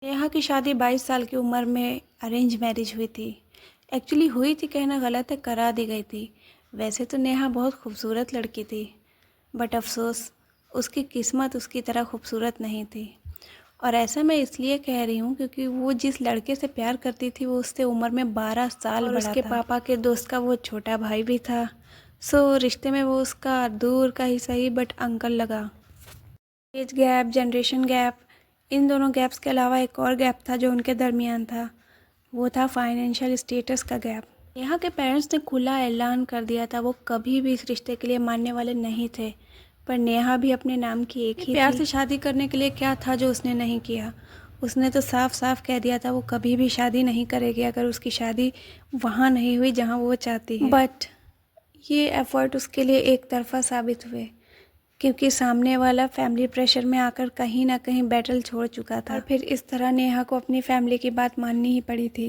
नेहा की शादी 22 साल की उम्र में अरेंज मैरिज हुई थी। एक्चुअली हुई थी कहना गलत है, करा दी गई थी। वैसे तो नेहा बहुत खूबसूरत लड़की थी, बट अफसोस उसकी किस्मत उसकी तरह खूबसूरत नहीं थी। और ऐसा मैं इसलिए कह रही हूँ क्योंकि वो जिस लड़के से प्यार करती थी वो उससे उम्र में 12 साल और बड़ा उसके था। पापा के दोस्त का वो छोटा भाई भी था। सो रिश्ते में वो उसका दूर का ही सही बट अंकल लगा। एज गैप, जनरेशन गैप, इन दोनों गैप्स के अलावा एक और गैप था जो उनके दरमियान था। वो था फाइनेंशियल स्टेटस का गैप। नेहा के पेरेंट्स ने खुला ऐलान कर दिया था वो कभी भी इस रिश्ते के लिए मानने वाले नहीं थे, पर नेहा भी अपने नाम की एक ही प्यार से शादी करने के लिए क्या था जो उसने नहीं किया। उसने तो साफ साफ कह दिया था वो कभी भी शादी नहीं करेगी अगर उसकी शादी वहाँ नहीं हुई जहाँ वो चाहती है। बट ये एफर्ट उसके लिए एक तरफा साबित हुए क्योंकि सामने वाला फैमिली प्रेशर में आकर कहीं ना कहीं बैटल छोड़ चुका था और फिर इस तरह नेहा को अपनी फैमिली की बात माननी ही पड़ी थी।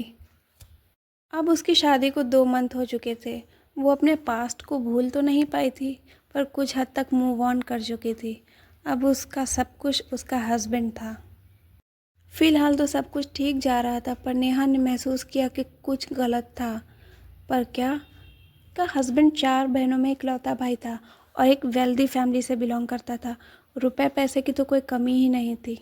अब उसकी शादी को 2 मंथ हो चुके थे। वो अपने पास्ट को भूल तो नहीं पाई थी, पर कुछ हद तक मूव ऑन कर चुकी थी। अब उसका सब कुछ उसका हस्बैंड था। फिलहाल तो सब कुछ ठीक जा रहा था, पर नेहा ने महसूस किया कि कुछ गलत था। पर क्या? का हस्बैंड 4 बहनों में इकलौता भाई था और एक वेल्दी फैमिली से बिलोंग करता था। रुपए पैसे की तो कोई कमी ही नहीं थी।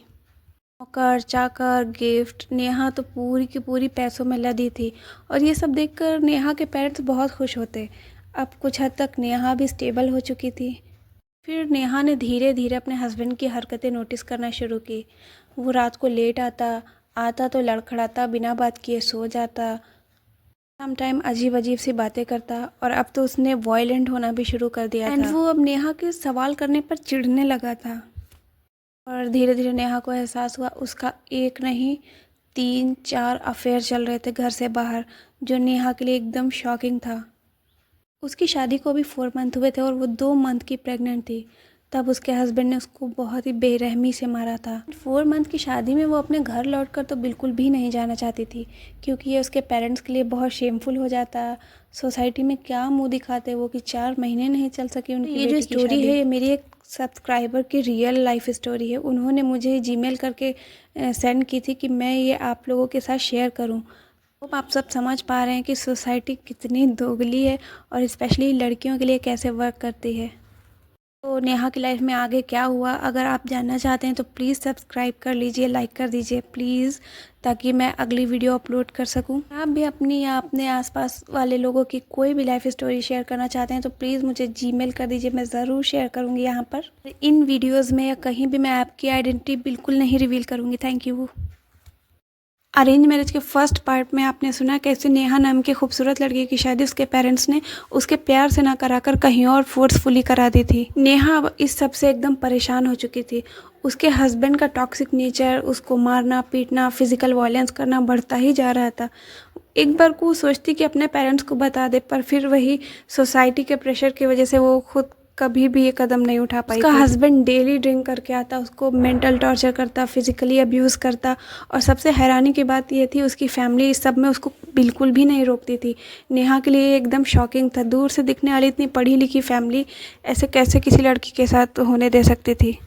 नौकर चाकर गिफ्ट, नेहा तो पूरी की पूरी पैसों में लदी थी और ये सब देखकर नेहा के पेरेंट्स बहुत खुश होते। अब कुछ हद तक नेहा भी स्टेबल हो चुकी थी। फिर नेहा ने धीरे धीरे अपने हस्बैंड की हरकतें नोटिस करना शुरू की। वो रात को लेट आता आता तो लड़खड़ाता, बिना बात किए सो जाता, सम टाइम अजीब अजीब सी बातें करता और अब तो उसने वॉयलेंट होना भी शुरू कर दिया था। एंड वो अब नेहा के सवाल करने पर चिढ़ने लगा था। और धीरे धीरे नेहा को एहसास हुआ उसका एक नहीं 3-4 अफेयर चल रहे थे घर से बाहर, जो नेहा के लिए एकदम शॉकिंग था। उसकी शादी को अभी 4 मंथ हुए थे और वो 2 मंथ की प्रेग्नेंट थी। तब उसके हस्बैंड ने उसको बहुत ही बेरहमी से मारा था। 4 मंथ की शादी में वो अपने घर लौटकर तो बिल्कुल भी नहीं जाना चाहती थी क्योंकि ये उसके पेरेंट्स के लिए बहुत शेमफुल हो जाता। सोसाइटी में क्या मुंह दिखाते वो कि 4 महीने नहीं चल सकी उनकी ये जो स्टोरी है ये मेरी एक सब्सक्राइबर की रियल लाइफ स्टोरी है। उन्होंने मुझे जीमेल करके सेंड की थी कि मैं ये आप लोगों के साथ शेयर करूं। होप आप सब समझ पा रहे हैं कि सोसाइटी कितनी दोगली है और स्पेशली लड़कियों के लिए कैसे वर्क करती है। तो नेहा की लाइफ में आगे क्या हुआ अगर आप जानना चाहते हैं तो प्लीज़ सब्सक्राइब कर लीजिए, लाइक कर दीजिए प्लीज़, ताकि मैं अगली वीडियो अपलोड कर सकूं। आप भी अपनी या अपने आसपास वाले लोगों की कोई भी लाइफ स्टोरी शेयर करना चाहते हैं तो प्लीज़ मुझे जीमेल कर दीजिए, मैं ज़रूर शेयर करूँगी यहाँ पर। इन वीडियोज़ में या कहीं भी मैं आपकी आइडेंटिटी बिल्कुल नहीं रिवील करूँगी। Thank you. अरेंज मैरिज के फर्स्ट पार्ट में आपने सुना कैसे नेहा नाम की खूबसूरत लड़की की शादी उसके पेरेंट्स ने उसके प्यार से ना कराकर कहीं और फोर्सफुली करा दी थी। नेहा अब इस सब से एकदम परेशान हो चुकी थी। उसके हस्बैंड का टॉक्सिक नेचर, उसको मारना पीटना, फिजिकल वायलेंस करना बढ़ता ही जा रहा था। एक बार को सोचती कि अपने पेरेंट्स को बता दे, पर फिर वही सोसाइटी के प्रेशर की वजह से वो खुद कभी भी ये कदम नहीं उठा पाई। उसका हस्बैंड डेली ड्रिंक करके आता, उसको मेंटल टॉर्चर करता, फिजिकली अब्यूज़ करता और सबसे हैरानी की बात ये थी उसकी फैमिली इस सब में उसको बिल्कुल भी नहीं रोकती थी। नेहा के लिए एकदम शॉकिंग था, दूर से दिखने वाली इतनी पढ़ी लिखी फैमिली ऐसे कैसे किसी लड़की के साथ होने दे सकती थी।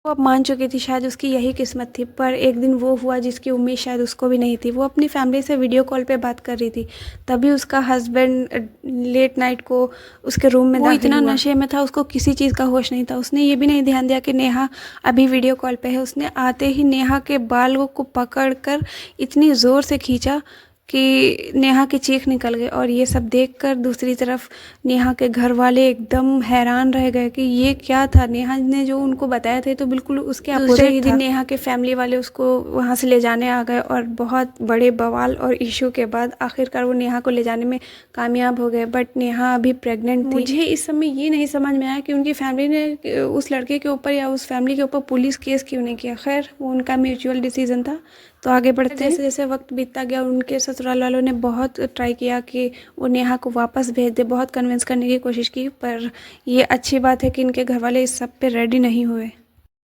वो अब मान चुकी थी शायद उसकी यही किस्मत थी, पर एक दिन वो हुआ जिसकी उम्मीद शायद उसको भी नहीं थी। वो अपनी फैमिली से वीडियो कॉल पे बात कर रही थी, तभी उसका हस्बैंड लेट नाइट को उसके रूम में दाखिल हुआ। इतना नशे में था उसको किसी चीज़ का होश नहीं था। उसने ये भी नहीं ध्यान दिया कि नेहा अभी वीडियो कॉल पे है। उसने आते ही नेहा के बालों को पकड़ कर इतनी ज़ोर से खींचा कि नेहा की चीख निकल गई। और ये सब देखकर दूसरी तरफ नेहा के घर वाले एकदम हैरान रह गए कि ये क्या था। नेहा ने जो उनको बताया था तो बिल्कुल उसके दूसरे ही दिन नेहा के फैमिली वाले उसको वहाँ से ले जाने आ गए और बहुत बड़े बवाल और इशू के बाद आखिरकार वो नेहा को ले जाने में कामयाब हो गए। बट नेहा अभी प्रेग्नेंट थी। मुझे इस समय ये नहीं समझ में आया कि उनकी फैमिली ने उस लड़के के ऊपर या उस फैमिली के ऊपर पुलिस केस क्यों नहीं किया। खैर वो उनका म्यूचुअल डिसीजन था। तो आगे बढ़ते जैसे जैसे वक्त बीतता गया उनके ससुराल वालों ने बहुत ट्राई किया कि वो नेहा को वापस भेज दे, बहुत कन्विंस करने की कोशिश की, पर ये अच्छी बात है कि इनके घर वाले इस सब पे रेडी नहीं हुए।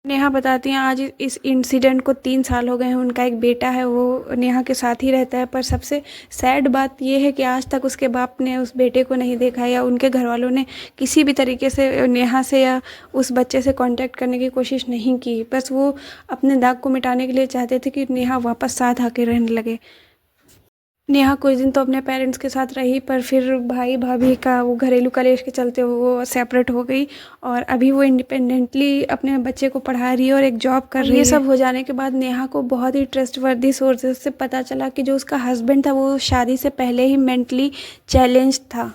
नेहा बताती हैं आज इस इंसिडेंट को 3 साल हो गए हैं। उनका एक बेटा है, वो नेहा के साथ ही रहता है, पर सबसे सैड बात ये है कि आज तक उसके बाप ने उस बेटे को नहीं देखा या उनके घर वालों ने किसी भी तरीके से नेहा से या उस बच्चे से कांटेक्ट करने की कोशिश नहीं की। बस वो अपने दाग को मिटाने के लिए चाहते थे कि नेहा वापस साथ आके रहने लगे। नेहा कुछ दिन तो अपने पेरेंट्स के साथ रही, पर फिर भाई भाभी का वो घरेलू कलेश के चलते वो सेपरेट हो गई और अभी वो इंडिपेंडेंटली अपने बच्चे को पढ़ा रही है और एक जॉब कर रही है। ये सब हो जाने के बाद नेहा को बहुत ही ट्रस्टवर्दी सोर्सेज से पता चला कि जो उसका हस्बैंड था वो शादी से पहले ही मेंटली चैलेंज था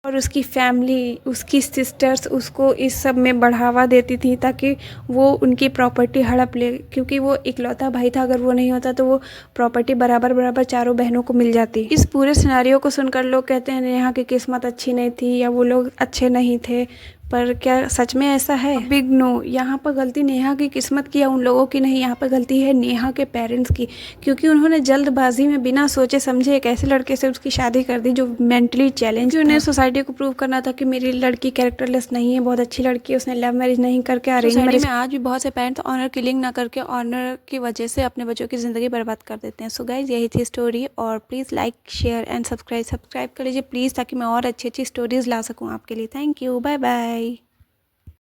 और उसकी फैमिली, उसकी सिस्टर्स उसको इस सब में बढ़ावा देती थी ताकि वो उनकी प्रॉपर्टी हड़प ले, क्योंकि वो इकलौता भाई था। अगर वो नहीं होता तो वो प्रॉपर्टी बराबर बराबर चारों बहनों को मिल जाती। इस पूरे सिनेरियो को सुनकर लोग कहते हैं नेहा की किस्मत अच्छी नहीं थी या वो लोग अच्छे नहीं थे, पर क्या सच में ऐसा है? Big no. यहाँ पर गलती नेहा की किस्मत की या उन लोगों की नहीं, यहाँ पर गलती है नेहा के पेरेंट्स की, क्योंकि उन्होंने जल्दबाजी में बिना सोचे समझे एक ऐसे लड़के से उसकी शादी कर दी जो मेंटली चैलेंज। उन्हें सोसाइटी को प्रूव करना था कि मेरी लड़की कैरेक्टरलेस नहीं है, बहुत अच्छी लड़की है, उसने लव मैरिज नहीं करके अरेंज मैरिज में आज भी बहुत से पेरेंट्स ऑनर किलिंग ना करके ऑनर की वजह से अपने बच्चों की ज़िंदगी बर्बाद कर देते हैं। सो गाइज, यही थी स्टोरी और please like share and subscribe कर लीजिए प्लीज़, ताकि मैं और अच्छी अच्छी स्टोरीज़ ला सकूँ आपके लिए। Thank you, bye bye.